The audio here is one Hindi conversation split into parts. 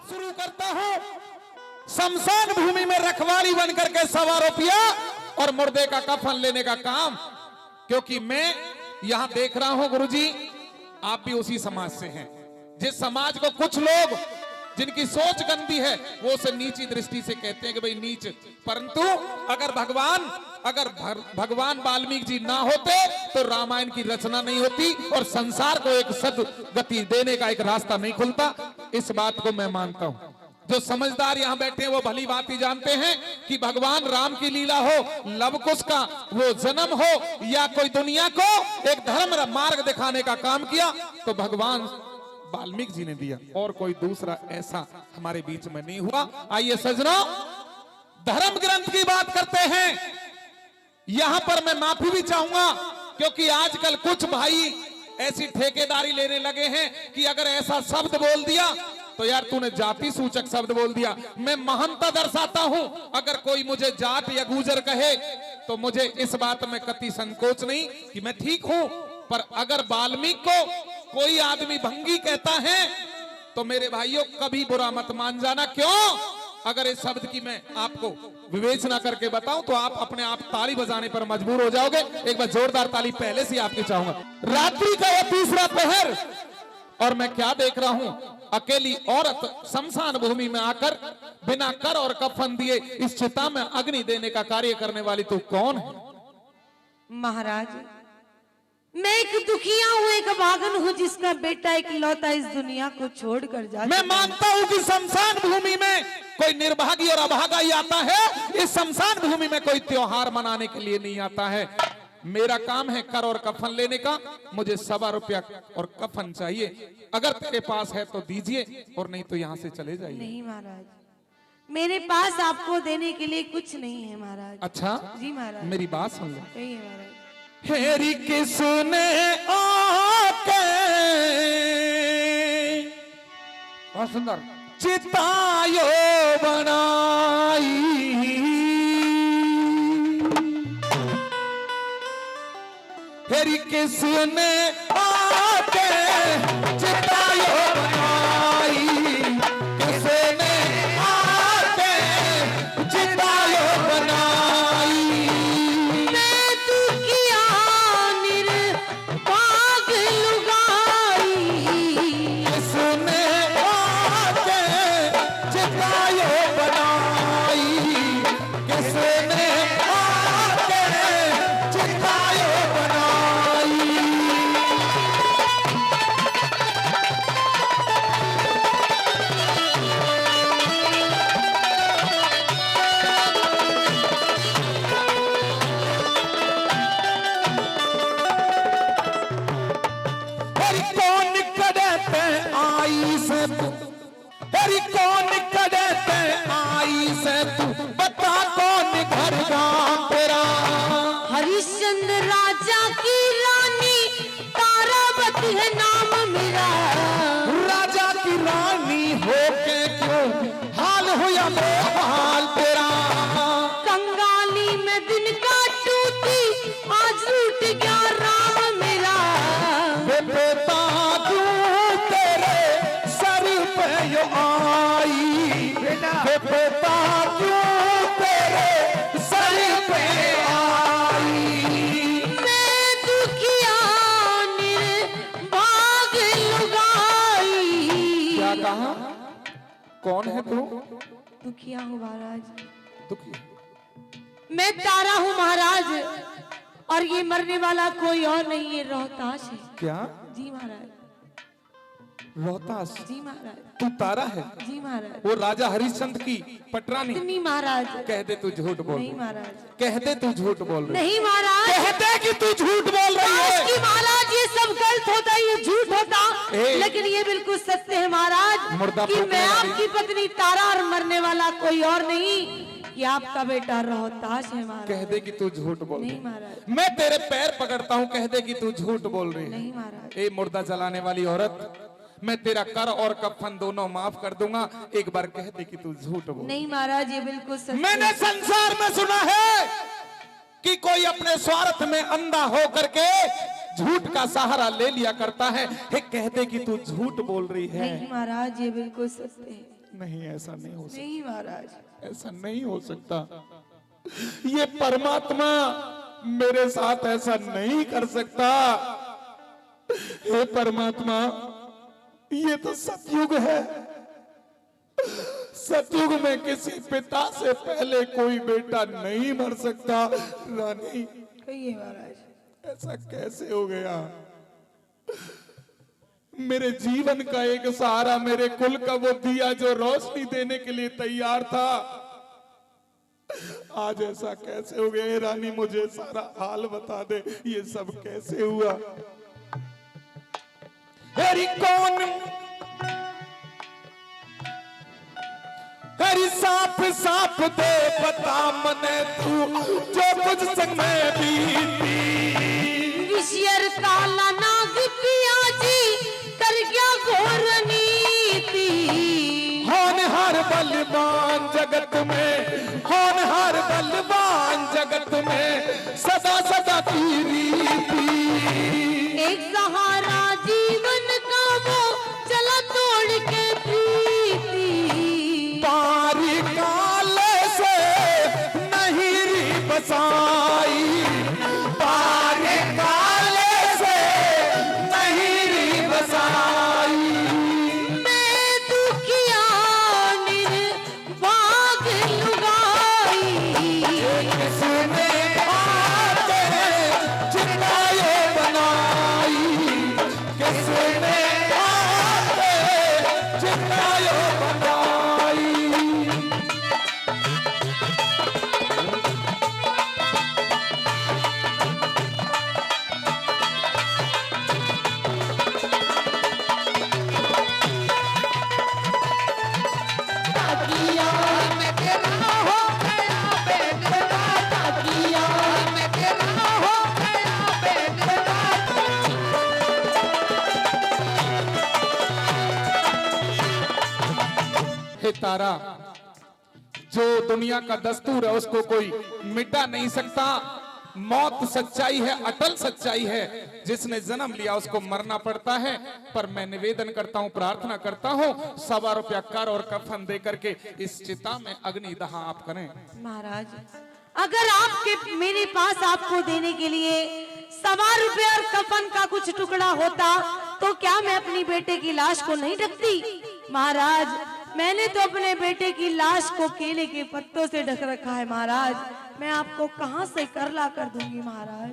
शुरू करता हूं। शमशान भूमि में रखवाली बनकर के 1.25 रुपया और मुर्दे का कफन लेने का काम, क्योंकि मैं यहां देख रहा हूं गुरुजी, आप भी उसी समाज से हैं। जिस समाज को कुछ लोग जिनकी सोच गंदी है वो उसे नीची दृष्टि से कहते हैं कि भाई नीच, परंतु अगर भगवान वाल्मीकि जी ना होते तो रामायण की रचना नहीं होती और संसार को एक सद्गति देने का एक रास्ता नहीं खुलता। इस बात को मैं मानता हूं। जो समझदार यहां बैठे हैं वो भली बात ही जानते हैं कि भगवान राम की लीला हो, लव कुश का वो जन्म हो, या कोई दुनिया को एक धर्म मार्ग दिखाने का काम किया तो भगवान वाल्मीकि जी ने दिया, और कोई दूसरा ऐसा हमारे बीच में नहीं हुआ। आइए सजनों, धर्म ग्रंथ की बात करते हैं। यहां पर मैं माफी भी चाहूंगा, क्योंकि आजकल कुछ भाई ऐसी ठेकेदारी लेने लगे हैं कि अगर ऐसा शब्द बोल दिया तो यार तूने जाति सूचक शब्द बोल दिया। मैं महानता दर्शाता हूं, अगर कोई मुझे जाट या गुजर कहे तो मुझे इस बात में कति संकोच नहीं कि मैं ठीक हूं, पर अगर वाल्मीकि को कोई आदमी भंगी कहता है तो मेरे भाइयों कभी बुरा मत मान जाना। क्यों? अगर इस शब्द की मैं आपको विवेचना करके बताऊं तो आप अपने आप ताली बजाने पर मजबूर हो जाओगे। एक बार जोरदार ताली पहले से आपकी चाहूंगा। रात्रि का यह तीसरा पहर और मैं क्या देख रहा हूं, अकेली औरत शमशान भूमि में आकर बिना कर और कफन दिए इस चिता में अग्नि देने का कार्य करने वाली तू कौन है? महाराज, मैं एक दुखिया हूँ, एक भागन हूँ, जिसका बेटा एक लौता इस दुनिया को छोड़कर जा। मैं मानता हूँ कि शमशान भूमि में कोई निर्भागी और अभागा ही आता है। इस शमशान भूमि में कोई त्योहार मनाने के लिए नहीं आता है। मेरा काम है कर और कफन लेने का। मुझे 1.25 रुपया और कफन चाहिए। अगर तेरे पास है तो दीजिए, और नहीं तो यहाँ से चले जाइए। नहीं महाराज, मेरे पास आपको देने के लिए कुछ नहीं है महाराज। अच्छा जी महाराज, मेरी बात सुन लो। नहीं है महाराज। हेरी किसने आके बहुत सुंदर चितायो बनाई, हेरी किसने आके चितायो बनाई, किसने आके चितायो बनाई। कौन कड़ते आई से तू बता, कौन घर गांव तेरा? हरिश्चंद्र राजा की रानी तारावती है नाम मेरा। राजा की रानी होके क्यों हाल हुआ बेहाल तेरा? कंगाली में दिन काटू थी, आज रूठ गया राम मेरा। बेटा क्यों तेरे सर पे यो आई, बेटा क्यों तेरे सर पे आई? मैं दुखिया निर्भाग लुगाई। क्या कहा? कौन है तू? दुखिया हूँ महाराज, दुखी? मैं तारा हूँ महाराज, और ये मरने वाला कोई और नहीं, ये रोहतास है। क्या? जी महाराज। रोहतास? जी महाराज। तू तारा है? जी महाराज। वो राजा हरिश्चंद्र की पटरानी? नहीं महाराज। कह दे तू झूठ बोल। नहीं महाराज। कह दे तू झूठ बोल रही। नहीं महाराज। कह दे कि तू झूठ बोल रही है। कि महाराज ये सब गलत होता, ये झूठ होता, ए, लेकिन ये बिल्कुल सत्य है महाराज मुर्दा कि मैं आपकी पत्नी तारा और मरने वाला कोई और नहीं, ये आपका बेटा रोहतास है महाराज। कह दे कि तू झूठ बोल। नहीं महाराज। मैं तेरे पैर पकड़ता हूँ, कह दे कि तू झूठ बोल रही है। नहीं महाराज। ए मुर्दा जलाने वाली औरत, मैं तेरा कर और कफन दोनों माफ कर दूंगा। एक बार कह दे कि तू झूठ बोल। नहीं महाराज, ये बिल्कुल सत्य। मैंने संसार में सुना है कि कोई अपने स्वार्थ में अंधा हो करके झूठ का सहारा ले लिया करता है। हे कह दे कि तू झूठ बोल रही है। नहीं महाराज, ये बिल्कुल सत्य है। नहीं, ऐसा नहीं हो सकता, नहीं महाराज, ऐसा नहीं हो सकता। ये परमात्मा मेरे साथ ऐसा नहीं कर सकता। हे परमात्मा, ये तो सतयुग है। सतयुग में किसी पिता से पहले कोई बेटा नहीं मर सकता। रानी, कहिए महाराज। ऐसा कैसे हो गया? मेरे जीवन का एक सहारा, मेरे कुल का वो दिया जो रोशनी देने के लिए तैयार था, आज ऐसा कैसे हो गया? रानी, मुझे सारा हाल बता दे, ये सब कैसे हुआ? हरी कौन, हरी साफ साफ दे बता मने तू, जो कुछ संग में बीती। विषयर काला नाग पिया जी कर गया घोर नीति। होनहार बलवान जगत में, होनहार बलवान जगत में, सदा सदा की रीति। एक सहारा जीवन का वो चला तोड़ के प्रीति। पारी काले से नहीं री बसाई, पारी काले से नहीं री बसाई। मैं दुखिया निर्भाग लुगाई। किसने आके चिताए बनाई, किसने आके चिताए बनाई। हे तारा, जो दुनिया का दस्तूर है उसको कोई मिटा नहीं सकता। मौत सच्चाई है, अटल सच्चाई है। जिसने जन्म लिया उसको मरना पड़ता है। पर मैं निवेदन करता हूँ, प्रार्थना करता हूँ, 1.25 रुपया कर और कफन दे करके इस चिता में अग्नि दहा आप करें। महाराज, अगर आपके मेरे पास आपको देने के लिए 1.25 रुपए और कफन का कुछ टुकड़ा होता तो क्या मैं अपनी बेटे की लाश को नहीं ढकती? महाराज, मैंने तो अपने बेटे की लाश को केले के पत्तों से ढक रखा है। महाराज, मैं आपको कहां से कर ला कर दूंगी? महाराज,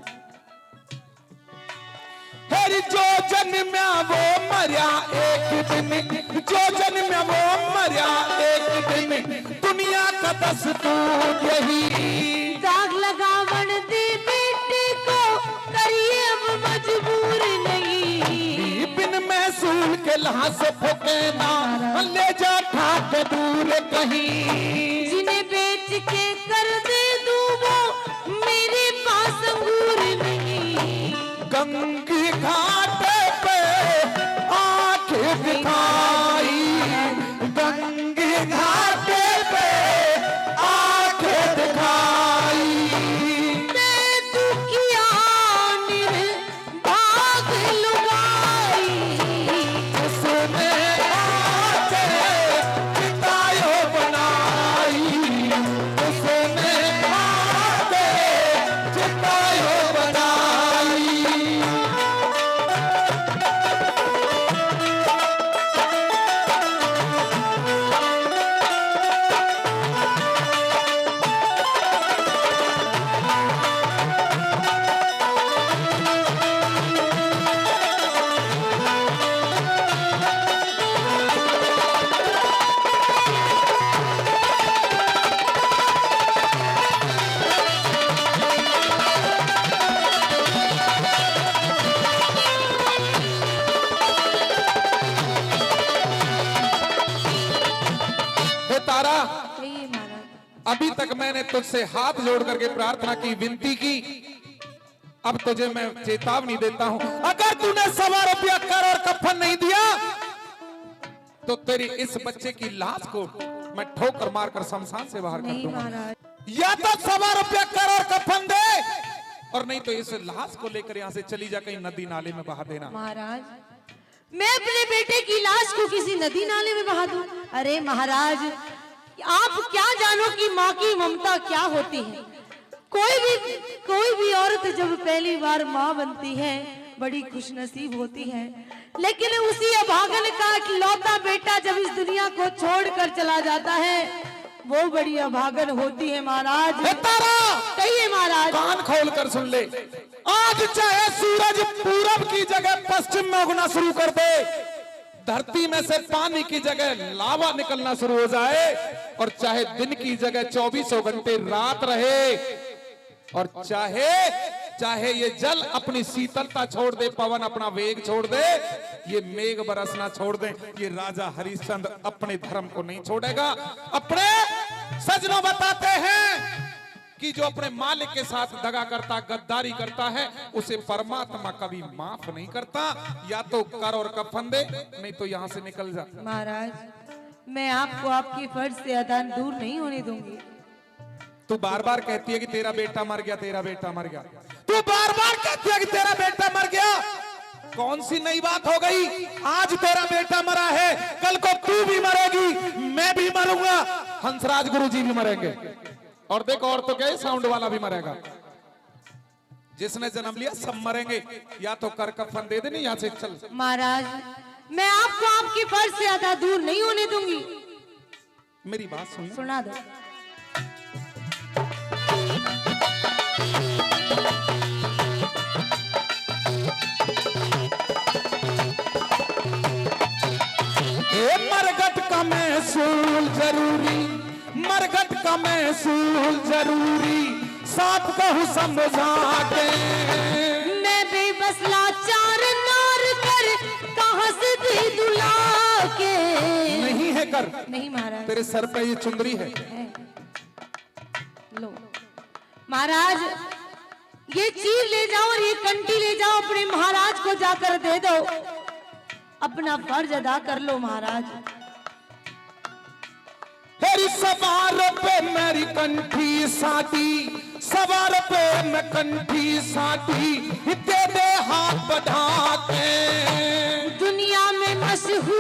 हरि जो जन्म्या वो मर्या एक दिन, जो जन्म्या वो मर्या एक दिन, दुनिया का दस्तूर यही। दाग लगावन दे बेटे को करिए अब मजबूर नहीं। बिन महसूल के लाश फूके ना, ले जा ठाक दूर कहीं। जिन्हें बेच के कर दे दूं वो मेरे पास अंगूर नहीं। गंगी घाट पे आंख दिखाई, गंगी घाट पे आंख दिखाई। मैं दुखिया निर्भाग लुगाई। उसने आके चितायो बनाई, उसने आके चितायो बनाई। तारा, कहिए महाराज। अभी तक मैंने तुझसे हाथ जोड़ करके प्रार्थना की, विनती की। अब तुझे मैं चेतावनी देता हूं, अगर तूने 1.25 रुपया कर और कफन नहीं दिया तो तेरी इस बच्चे की लाश को मैं ठोकर मारकर शमशान से बाहर कर नहीं दूंगा। महाराज, या तो 1.25 रुपया कर और कफन दे, और नहीं तो इस लाश को लेकर यहां से चली जा, कहीं नदी नाले में बहा देना। महाराज मैं अपने बेटे की लाश को किसी नदी नाले में बहा दूं? अरे महाराज, आप क्या जानो कि माँ की ममता क्या होती है। कोई भी औरत जब पहली बार माँ बनती है बड़ी खुशनसीब होती है, लेकिन उसी अभागन का इकलौता बेटा जब इस दुनिया को छोड़कर चला जाता है वो बड़ी अभागन होती है महाराज। तारा कहिए महाराज। कान खोल कर सुन ले, आज चाहे सूरज पूरब की जगह पश्चिम में उगना शुरू कर दे, धरती में से पानी की जगह लावा निकलना शुरू हो जाए, और चाहे दिन की जगह 24 घंटे रात रहे, और चाहे ये जल अपनी शीतलता छोड़ दे, पवन अपना वेग छोड़ दे, ये मेघ बरसना छोड़ दे, ये राजा हरिश्चंद्र अपने धर्म को नहीं छोड़ेगा। अपने सजनों बताते हैं कि जो अपने मालिक के साथ दगा करता, गद्दारी करता है, उसे परमात्मा कभी माफ नहीं करता। या तो कर और कफन दे, नहीं तो यहाँ से निकल जा। महाराज, मैं आपको आपके फर्ज से अदा दूर नहीं होने दूंगी। तू बार बार कहती है कि तेरा बेटा मर गया, तेरा बेटा मर गया, तू बार बार कहती है कि तेरा बेटा मर गया। कौन सी नई बात हो गई? आज तेरा बेटा मरा है, कल को तू भी मरेगी, मैं भी मरूंगा, हंसराज गुरुजी भी मरेंगे, और देखो और तो क्या, साउंड वाला भी मरेगा। जिसने जन्म लिया सब मरेंगे। या तो कर कफन दे दे, नहीं यहाँ से चल। महाराज, मैं आपको आपके फर्ज से अदा दूर नहीं होने दूंगी। मेरी बात सुन, सुना दो। मरगट का महसूल जरूरी, मरगट का महसूल जरूरी, साथ कहूँ समझा के। मैं बेबस लाचार नार कर कहाँ से दे दुला के। नहीं है कर, नहीं महाराज, तेरे सर पे ये चुंदरी है। लो महाराज, ये चीर ले जाओ और ये कंठी ले जाओ, अपने महाराज को जाकर दे दो, अपना फर्ज अदा कर लो महाराज। तेरी सवार पे मेरी कंठी साटी, सवार पे मैं कंठी साटी, दे दे हाथ बढ़ा के। दुनिया में मशहूर